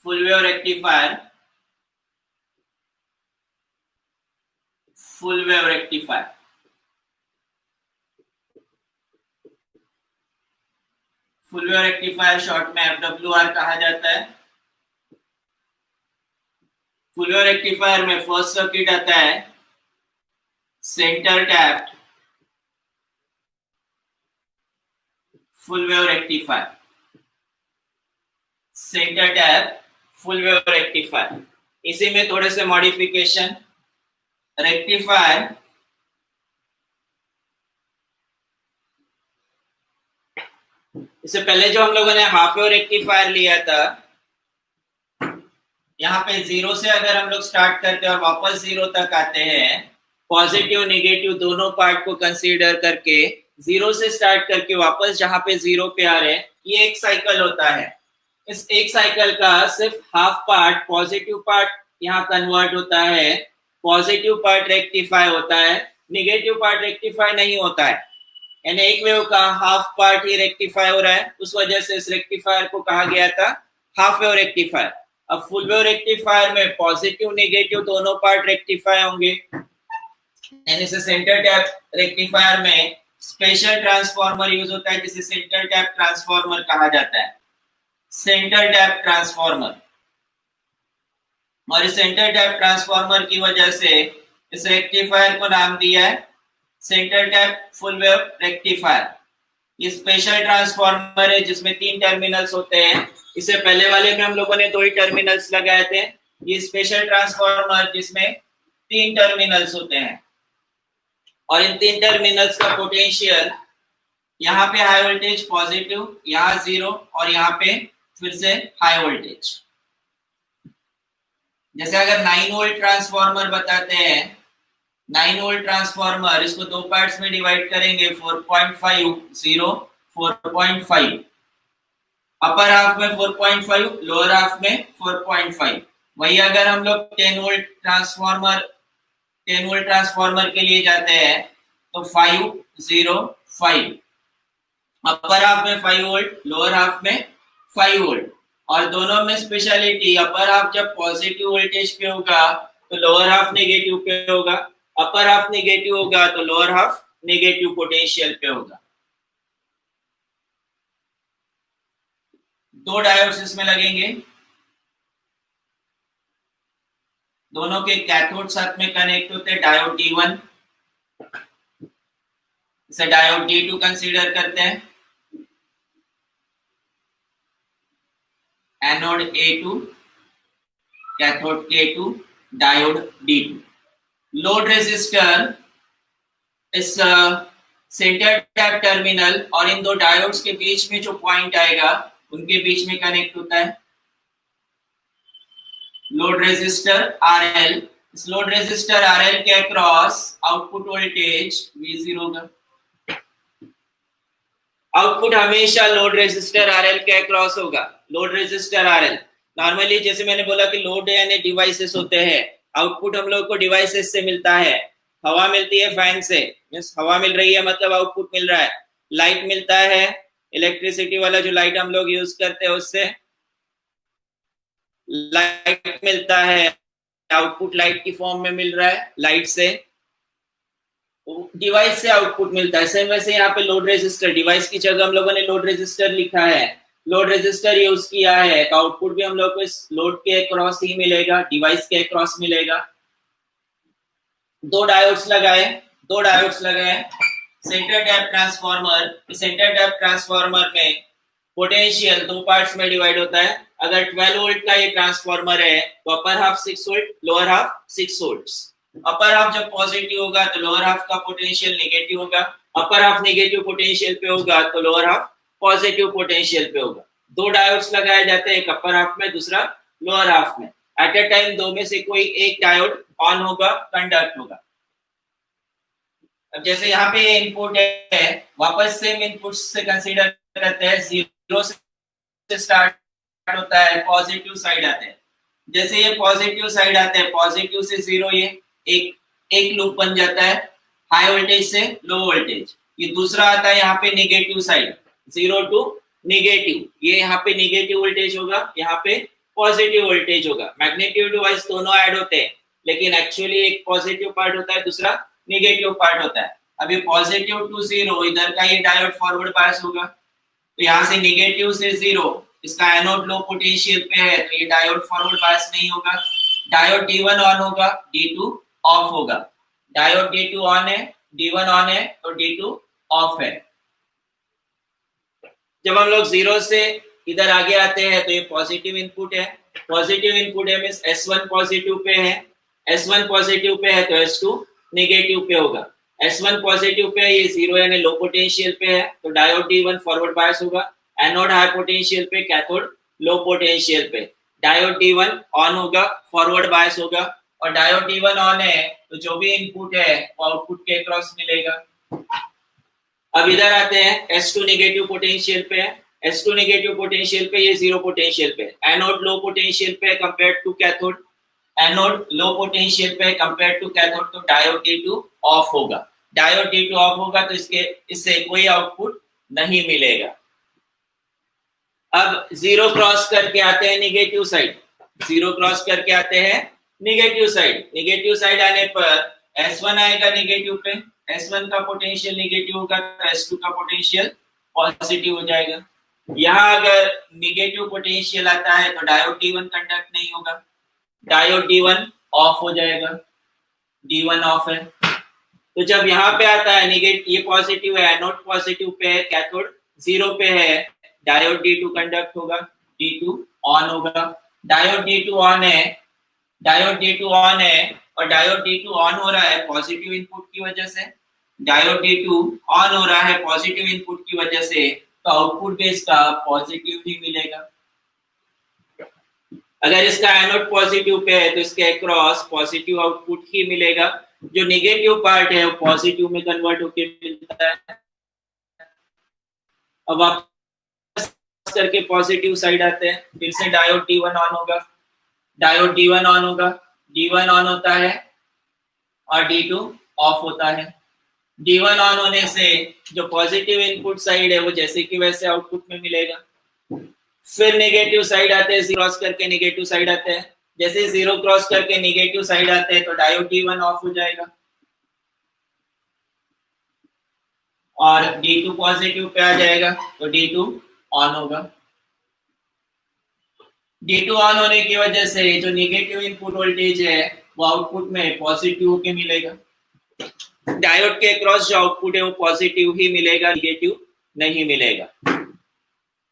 full wave rectifier, full wave rectifier. Full wave rectifier short में FWR कहा जाता है। फुल वेव रेक्टिफायर में फर्स्ट सर्किट आता है centre tapped full wave rectifier, centre tap full wave rectifier. इसी में थोड़े से मॉडिफिकेशन, रेक्टिफायर इससे पहले जो हम लोगों ने हाफ वेव रेक्टिफायर लिया था, यहाँ पे जीरो से अगर हम लोग स्टार्ट करते हैं और वापस जीरो तक आते हैं, पॉजिटिव नेगेटिव दोनों पार्ट को कंसीडर करके जीरो से स्टार्ट करके वापस जहां पे जीरो पे आ रहे हैं, ये एक साइकिल होता है। इस एक साइकिल का सिर्फ हाफ पार्ट, पॉजिटिव पार्ट यहाँ कन्वर्ट होता है, पॉजिटिव पार्ट रेक्टिफाई होता है, नेगेटिव पार्ट रेक्टिफाई नहीं होता है। यानी एक वेव का हाफ पार्ट ही रेक्टिफाई हो रहा है, उस वजह से इस रेक्टिफायर को कहा गया था हाफ वेव रेक्टिफायर। अब फुल वेव रेक्टिफायर में पॉजिटिव नेगेटिव दोनों पार्ट रेक्टिफाई होंगे। यानी से सेंटर टैप रेक्टिफायर में स्पेशल ट्रांसफार्मर यूज होता है जिसे सेंटर टैप ट्रांसफार्मर कहा जाता है, सेंटर टैप ट्रांसफार्मर। और इस सेंटर टैप ट्रांसफार्मर की वजह से इस रेक्टिफायर को नाम दिया है centre tap full wave rectifier. ये स्पेशल ट्रांसफार्मर है जिसमें 3 टर्मिनल्स होते हैं। इससे पहले वाले में हम लोगों ने 2 ही टर्मिनल्स लगाए थे। ये स्पेशल ट्रांसफार्मर जिसमें 3 टर्मिनल्स होते हैं और इन 3 टर्मिनल्स का पोटेंशियल यहाँ पे हाई वोल्टेज पॉजिटिव, यहाँ जीरो और यहाँ पे फिर से हाई वोल्टेज। जैसे अगर 9 वोल्ट ट्रांसफार्मर बताते हैं, 9 वोल्ट ट्रांसफार्मर, इसको 2 पार्ट्स में डिवाइड करेंगे 4.5 0 4.5, अपर हाफ में 4.5, लोअर हाफ में 4.5। वही अगर हम लोग 10 वोल्ट ट्रांसफार्मर के लिए जाते हैं तो 5 0 5, अपर हाफ में 5 वोल्ट, लोअर हाफ में 5 वोल्ट। और दोनों में स्पेशलिटी, अपर हाफ जब पॉजिटिव वोल्टेज पे होगा तो लोअर हाफ नेगेटिव पे होगा, अपर हाफ नेगेटिव होगा तो लोअर हाफ नेगेटिव पोटेंशियल पे होगा। 2 डायोड्स इसमें लगेंगे, दोनों के कैथोड साथ में कनेक्ट होते हैं। डायोड D1, इसे डायोड D2 कंसीडर करते हैं, anode A2, cathode K2, diode D2। Load resistor इस सेंटर टैप टर्मिनल और इन 2 डायोड्स के बीच में जो पॉइंट आएगा उनके बीच में कनेक्ट होता है। लोड रेजिस्टर RL, इस लोड रेजिस्टर RL के अक्रॉस आउटपुट वोल्टेज V0 होगा। आउटपुट हमेशा लोड रेजिस्टर RL के अक्रॉस होगा। लोड रेजिस्टर RL नॉर्मली जैसे मैंने बोला कि लोड यानी डिवाइसेस होते हैं, आउटपुट हम लोग को डिवाइसेस से मिलता है। हवा मिलती है फैन से, मींस हवा मिल रही है मतलब आउटपुट मिल रहा है। लाइट मिलता है, इलेक्ट्रिसिटी वाला जो लाइट हम लोग यूज करते हैं उससे लाइट मिलता है, आउटपुट लाइट की फॉर्म में मिल रहा है, लाइट से डिवाइस से आउटपुट मिलता है। सेम वैसे यहाँ पे लोड रेजिस्टर, डिवाइस की जगह हम लोगों ने लोड रेजिस्टर लिखा है, लोड रेजिस्टर यूज किया है, तो आउटपुट भी हम लोग को इस लोड के अक्रॉस ही मिलेगा, डिवाइस के अक्रॉस मिलेगा। 2 डायोड्स लगाए, centre tap transformer. Centre tap transformer में पोटेंशियल दो पार्ट्स में डिवाइड होता है। अगर 12 वोल्ट का ये ट्रांसफॉर्मर है तो upper half 6 volt, lower half 6 volts. Upper half जब पॉजिटिव होगा तो लोअर हाफ का पोटेंशियल नेगेटिव होगा, अपर हाफ नेगेटिव पोटेंशियल पे होगा तो लोअर हाफ पॉजिटिव पोटेंशियल पे होगा। दो डायोड्स लगाए जाते हैं, एक अपर हाफ में दूसरा लोअर हाफ में। एट ए टाइम दो में से कोई एक डायोड ऑन होगा, कंडक्ट होगा। अब जैसे यहाँ पे इनपुट है, वापस सेम इनपुट से कंसीडर करते हैं। जीरो से स्टार्ट होता है, पॉजिटिव साइड आते हैं। जैसे ये पॉजिटिव साइड आते हैं, पॉजिटिव से जीरो, ये एक लूप बन जाता है, हाई वोल्टेज से लो वोल्टेज। ये दूसरा आता है यहाँ पे negative side, zero to negative. ये यहाँ पे नेगेटिव वोल्टेज होगा, यहाँ पे पॉजिटिव वोल्टेज होगा। मैग्नीट्यूड वाइज दोनों ऐड होते हैं, लेकिन एक्चुअली एक पॉजिटिव पार्ट होता है, दूसरा नेगेटिव पार्ट होता है। अभी पॉजिटिव टू जीरो, इधर का ये डायोड फॉरवर्ड बायस होगा, तो यहाँ से नेगेटिव से जीरो, इसका एनोड लो पोटेंशियल पे है, तो ये डायोड फॉरवर्ड बायस नहीं होगा। डायोड D1 ऑन होगा, D2 ऑफ होगा। डायोड D2 ऑन है, D1 ऑन है, तो D2 ऑफ है। जब हम लोग जीरो से इधर आगे आते हैं तो ये पॉजिटिव इनपुट है, पॉजिटिव इनपुट है मींस S1 पॉजिटिव पे है, S1 पॉजिटिव पे है तो S2 नेगेटिव पे होगा। S1 पॉजिटिव पे है, ये जीरो यानी लो पोटेंशियल पे है, तो डायोड D1 फॉरवर्ड बायस होगा। एनोड हाई पोटेंशियल पे, कैथोड लो पोटेंशियल पे। डायोड D1 ऑन होगा, फॉरवर्ड बायस होगा, और डायोड D1 ऑन है तो जो भी इनपुट है वो आउटपुट के अक्रॉस मिलेगा। अब इधर आते हैं, S2 नेगेटिव पोटेंशियल पे है, S2 नेगेटिव पोटेंशियल पे, ये जीरो पोटेंशियल पे। एनोड लो पोटेंशियल पे compare to cathode, anode low potential पे कंपेयर टू कैथोड, तो डायोड D2 ऑफ होगा। डायोड D2 ऑफ होगा तो इससे कोई आउटपुट नहीं मिलेगा। अब जीरो क्रॉस करके आते हैं नेगेटिव साइड, जीरो क्रॉस करके आते हैं नेगेटिव साइड। नेगेटिव साइड आने पर S1 आएगा नेगेटिव पे, S1 का पोटेंशियल नेगेटिव होगा तो S2 का पोटेंशियल पॉजिटिव हो जाएगा। यहाँ अगर नेगेटिव पोटेंशियल आता है तो डायोड D1 कंडक्ट नहीं होगा, डायोड D1 ऑफ हो जाएगा, D1 ऑफ है। तो जब यहाँ पे आता है नेगेटिव, ये पॉजिटिव है, एनोड पॉजिटिव पे है, कैथोड जीरो पे है, डायोड D2 कंडक्ट होगा, D2 ऑन होगा। डायोड D2 ऑन है, डायोड D2 ऑन है, और डायोड D2 ऑन हो रहा है पॉजिटिव इनपुट की वजह से। डायोड D2 ऑन हो रहा है पॉजिटिव इनपुट की वजह से, तो आउटपुट भी इसका पॉजिटिव ही मिलेगा। अगर इसका एनोड पॉजिटिव पे है तो इसके अक्रॉस पॉजिटिव आउटपुट ही मिलेगा। जो नेगेटिव पार्ट है वो पॉजिटिव में कन्वर्ट होकर मिलता है। अब वापस करके पॉजिटिव साइड आते हैं, फिर से डायोड D1 ऑन होगा, डायोड D1 ऑन होगा, D1 ऑन होता है और D2 ऑफ होता है। D1 ऑन होने से जो पॉजिटिव इनपुट साइड है वो जैसे कि वैसे आउटपुट में मिलेगा। फिर नेगेटिव साइड आते हैं, क्रॉस करके नेगेटिव साइड आते हैं, जैसे जीरो क्रॉस करके नेगेटिव साइड आते हैं तो डायोड D1 ऑफ हो जाएगा और D2 पॉजिटिव पे आ जाएगा तो D2 ऑन होगा। D2 ऑन होने की वजह से जो नेगेटिव इनपुट वोल्टेज है वो आउटपुट में पॉजिटिव होके मिलेगा। डायोड के अक्रॉस जो आउटपुट है वो पॉजिटिव ही मिलेगा, नेगेटिव नहीं मिलेगा।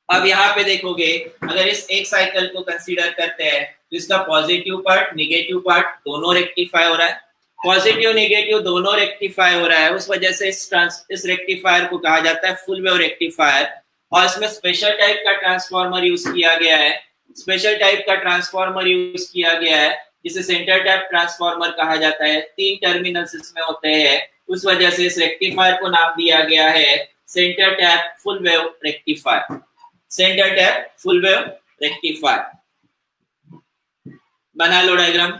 अब यहाँ पे देखोगे, अगर इस एक साइकिल को कंसीडर करते हैं तो इसका पॉजिटिव पार्ट नेगेटिव पार्ट दोनों रेक्टिफाई हो रहा है, पॉजिटिव नेगेटिव दोनों रेक्टिफाई हो रहा है। उस वजह से इस रेक्टिफायर को कहा जाता है फुल वेव रेक्टिफायर, और इसमें स्पेशल टाइप का ट्रांसफार्मर यूज किया गया है। स्पेशल टाइप का ट्रांसफार्मर यूज किया गया है जिसे सेंटर टैप ट्रांसफार्मर कहा जाता है। 3 टर्मिनल्स इसमें होते हैं, उस वजह से इस रेक्टिफायर को नाम दिया गया है centre tap full wave rectifier. Centre tap full wave rectifier. बना लो डायग्राम।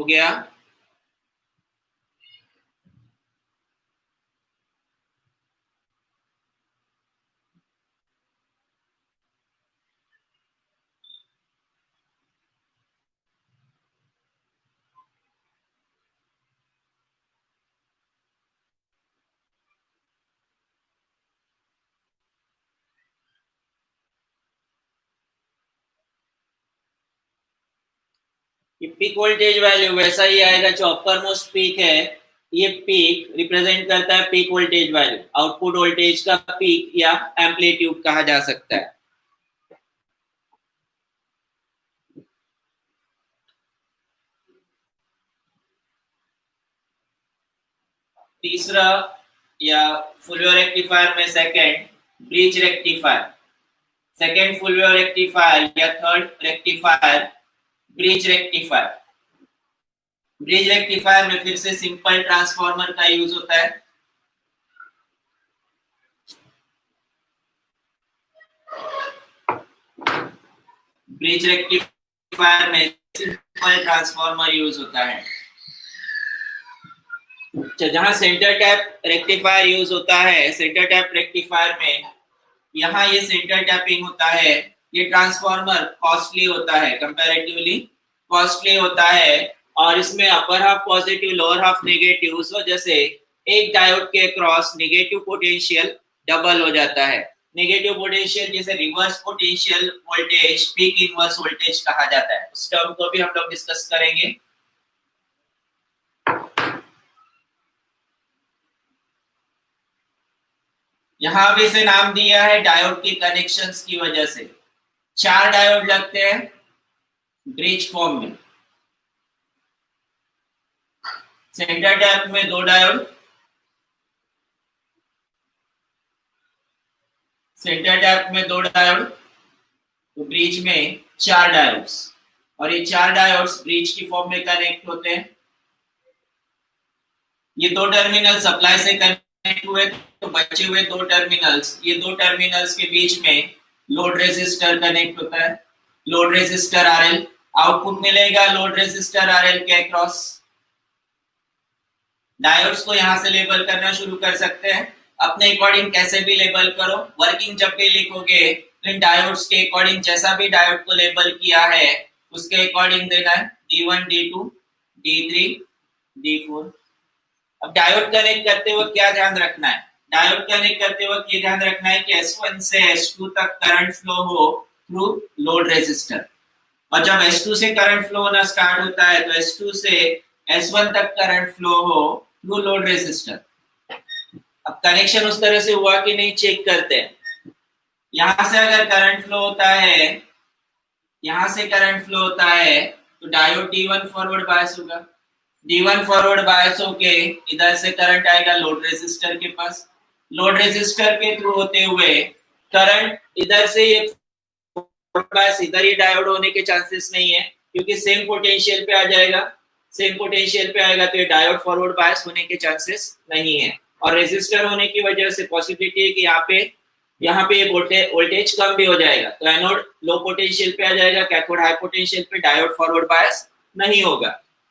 हो गया। पीक वोल्टेज वैल्यू वैसा ही आएगा जो अपर मोस्ट पीक है, ये पीक रिप्रेजेंट करता है peak voltage value, output voltage का पीक या एम्पलीट्यूड कहा जा सकता है। तीसरा या फुल वेव रेक्टिफायर में second bridge rectifier, second full wave rectifier या third rectifier bridge rectifier. Bridge rectifier में फिर से सिंपल ट्रांसफार्मर का यूज होता है। ब्रिज रेक्टिफायर में सिंपल ट्रांसफार्मर यूज होता है। जहां सेंटर टैप रेक्टिफायर यूज होता है, सेंटर टैप रेक्टिफायर में यहाँ ये सेंटर टैपिंग होता है। ये ट्रांसफार्मर कॉस्टली होता है, कंपैरेटिवली कॉस्टली होता है, और इसमें upper half positive lower half negative, उस वजह से एक डायोड के क्रॉस नेगेटिव पोटेंशियल डबल हो जाता है। नेगेटिव पोटेंशियल जिसे reverse potential voltage peak inverse voltage कहा जाता है, उस टर्म को भी हम लोग डिस्कस करेंगे। यहां भी इसे नाम दिया है डायोड के कनेक्शंस की वजह से। 4 डायोड लगते हैं ब्रिज फॉर्म में। सेंटर टैप में 2 डायोड, सेंटर टैप में 2 डायोड, तो ब्रिज में 4 डायोड्स, और ये 4 डायोड्स ब्रिज की फॉर्म में कनेक्ट होते हैं। ये 2 टर्मिनल सप्लाई से कनेक्ट हुए, तो बचे हुए 2 टर्मिनल्स, ये 2 टर्मिनल्स के बीच में लोड रेजिस्टर कनेक्ट होता है। लोड रेजिस्टर आरएल, आउटपुट मिलेगा लोड रेजिस्टर आरएल के अक्रॉस। डायोड्स को यहां से लेबल करना शुरू कर सकते हैं, अपने अकॉर्डिंग कैसे भी लेबल करो। वर्किंग जब भी लिखोगे तो इन डायोड्स के अकॉर्डिंग जैसा भी डायोड को लेबल किया है उसके अकॉर्डिंग देना है, D1, D2, D3, D4। अब डायोड कनेक्ट करते वक्त क्या ध्यान रखना है? डायोड कनेक्ट करते वक्त ये ध्यान रखना है कि S1 से S2 तक करंट फ्लो हो थ्रू लोड रेजिस्टर, और जब S2 से करंट फ्लो होना स्टार्ट होता है तो S2 से S1 तक करंट फ्लो हो थ्रू लोड रेजिस्टर। अब कनेक्शन उस तरह से हुआ कि नहीं चेक करते हैं। यहां से अगर करंट फ्लो होता है, यहां से करंट फ्लो होता है, तो डायोड D1 फॉरवर्ड बायस होगा। D1 फॉरवर्ड बायस होके इधर से करंट आएगा लोड रेजिस्टर के पास। लोड रेजिस्टर के थ्रू होते हुए करंट इधर से ये बायस, इधर ही डायोड होने के चांसेस नहीं है क्योंकि सेम पोटेंशियल पे आ जाएगा। सेम पोटेंशियल पे आएगा तो ये डायोड फॉरवर्ड बायस होने के चांसेस नहीं है, और रेजिस्टर होने की वजह से पॉसिबिलिटी है कि यहाँ पे वोल्टेज कम भी हो जाएगा, तो एनोड लो पोटेंशियल पे आ जाएगा, कैथोड हाई पोटेंशियल पे, डायोड फॉरवर्ड बायस नहीं होगा।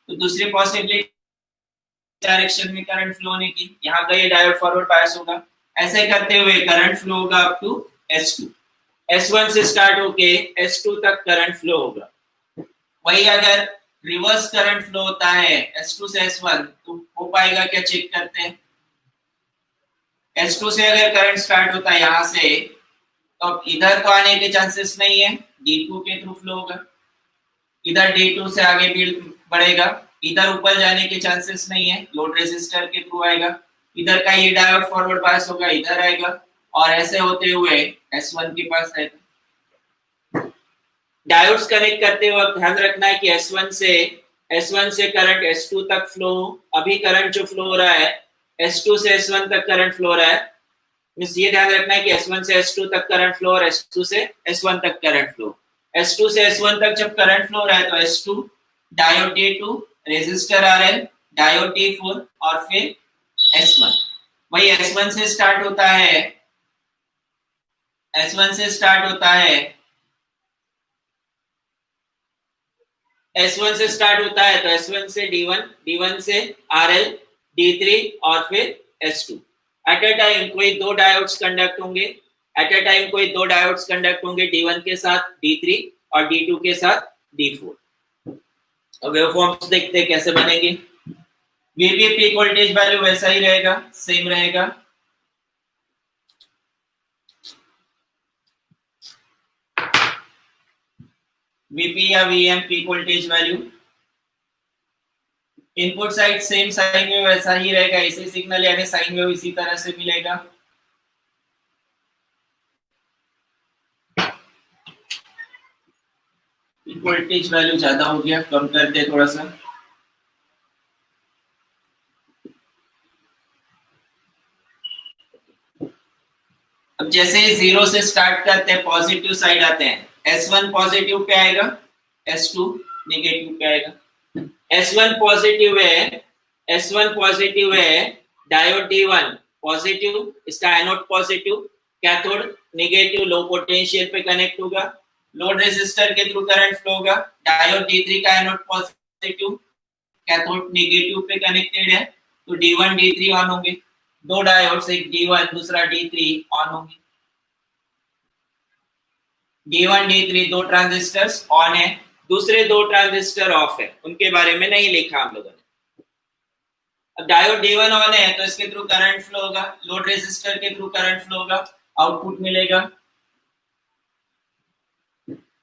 तो दूसरी पॉसिबिलिटी डायरेक्शन में करंट फ्लो होने की, यहाँ का ये डायोड फॉरवर्ड बायस होगा। ऐसे करते हुए करंट फ्लो होगा अप टू S2, S1 से स्टार्ट होके S2 तक करंट फ्लो होगा। वही अगर रिवर्स करंट फ्लो होता है S2 से S1 तो हो पाएगा क्या, चेक करते हैं। S2 से अगर करंट स्टार्ट होता है यहां से, तो इधर तो आने के चांसेस नहीं है, D2 के थ्रू फ्लो होगा। इधर D2 से आगे भी बढ़ेगा, इधर ऊपर जाने के चांसेस नहीं है, लोड रेजिस्टर के थ्रू आएगा। इधर का ये डायोड फॉरवर्ड बायस होगा, इधर आएगा, और ऐसे होते हुए S1 के पास आएगा। डायोड्स कनेक्ट करते वक्त ध्यान रखना है कि S1 से करंट S2 तक फ्लो हो। अभी करंट जो फ्लो हो रहा है S2 से S1 तक करंट फ्लो हो रहा है, मींस ये ध्यान रखना है कि S1 से S2 तक करंट फ्लो और S2 से S1 तक करंट फ्लो। S2 से S1 तक जब करंट फ्लो हो रहा है तो S2, diode D2, resistor RL, diode D4 और फिर S1। वही S1 से स्टार्ट होता है, S1 से स्टार्ट होता है S1 से स्टार्ट होता है तो S1 से D1, D1 से RL, D3 और फिर S2। एट अ टाइम कोई दो डायोड्स कंडक्ट होंगे, एट अ टाइम कोई दो डायोड्स कंडक्ट होंगे, D1 के साथ D3 और D2 के साथ D4। अब वेवफॉर्म्स देखते हैं कैसे बनेंगे। वीपी पीक वोल्टेज वैल्यू वैसा ही रहेगा, सेम रहेगा। वीपी या VM peak voltage value. Input side same sine wave वैसा ही रहेगा, इसी सिग्नल यानी साइन वेव इसी तरह से मिलेगा। पीक वोल्टेज वैल्यू ज्यादा हो गया, कम कर दे थोड़ा सा। अब जैसे ही 0 से स्टार्ट करते हैं पॉजिटिव साइड आते हैं, S1 पॉजिटिव पे आएगा, S2 नेगेटिव पे आएगा। S1 पॉजिटिव है, S1 पॉजिटिव है, डायोड D1 पॉजिटिव, इसका एनोड पॉजिटिव, कैथोड नेगेटिव लो पोटेंशियल पे कनेक्ट होगा, लोड रेजिस्टर के थ्रू करंट फ्लो होगा। डायोड D3 का एनोड पॉजिटिव, कैथोड नेगेटिव पे कनेक्टेड है, तो D1 D3 ऑन होंगे। दो डायोड्स, एक D1 दूसरा D3 ऑन होंगे। D1 D3 दो ट्रांजिस्टर्स ऑन है, दूसरे दो ट्रांजिस्टर ऑफ है, उनके बारे में नहीं लिखा हम लोगों ने। अब डायोड D1 ऑन है तो इसके थ्रू करंट फ्लो होगा, लोड रेजिस्टर के थ्रू करंट फ्लो होगा, आउटपुट मिलेगा।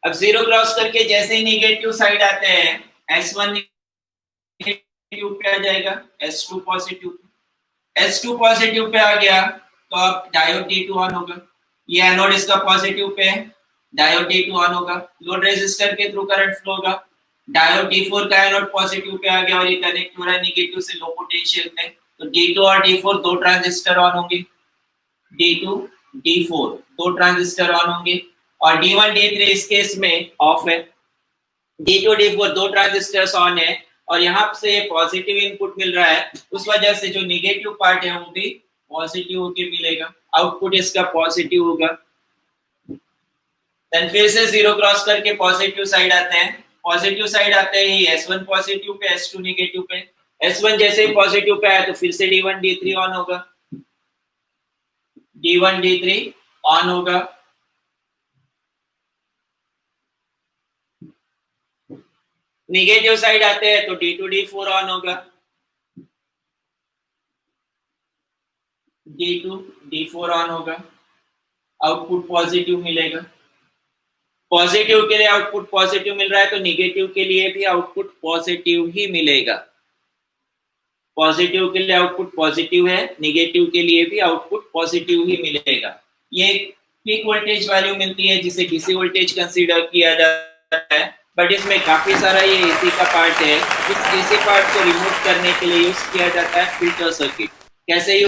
अब 0 क्रॉस करके जैसे ही नेगेटिव साइड आते हैं, S1 नेगेटिव पे आ जाएगा, S2 positive, S2 positive pay आ गया तो अब डायोड D2 ऑन होगा। ये एनोड इसका पॉजिटिव पे है, डायोड D2 ऑन होगा, लोड रेजिस्टर के थ्रू करंट फ्लो होगा। डायोड D4 का एनोड पॉजिटिव पे आ गया और ये कनेक्ट हो रहा है नेगेटिव से लो पोटेंशियल में, तो D2 और D4 दो ट्रांजिस्टर ऑन होंगे, D2 D4 दो ट्रांजिस्टर ऑन होंगे, और D1 D3 इस केस में ऑफ है। D2 D4 दो ट्रांजिस्टर्स ऑन है और यहाँ से पॉजिटिव इनपुट मिल रहा है, उस वजह से जो नेगेटिव पार्ट है वो भी पॉजिटिव होके मिलेगा, आउटपुट इसका पॉजिटिव होगा। देन फिर से 0 क्रॉस करके पॉजिटिव साइड आते हैं, पॉजिटिव साइड आते ही S1 positive pay, S2 negative पे। S1 जैसे ही पॉजिटिव पे आया तो फिर से D1 D3 ऑन होगा, D1 D3 ऑन होगा। नेगेटिव साइड आते हैं तो D2 D4 ऑन होगा, D2 D4 ऑन होगा, आउटपुट पॉजिटिव मिलेगा। पॉजिटिव के लिए आउटपुट पॉजिटिव मिल रहा है तो नेगेटिव के लिए भी आउटपुट पॉजिटिव ही मिलेगा। पॉजिटिव के लिए आउटपुट पॉजिटिव है, नेगेटिव के लिए भी आउटपुट पॉजिटिव ही मिलेगा। ये पीक वोल्टेज वैल्यू मिलती है जिसे डीसी वोल्टेज कंसीडर किया जाता है, बट इसमें काफी सारा ये एसी का पार्ट है। इस एसी पार्ट को रिमूव करने के लिए यूज किया जाता है फिल्टर सर्किट। कैसे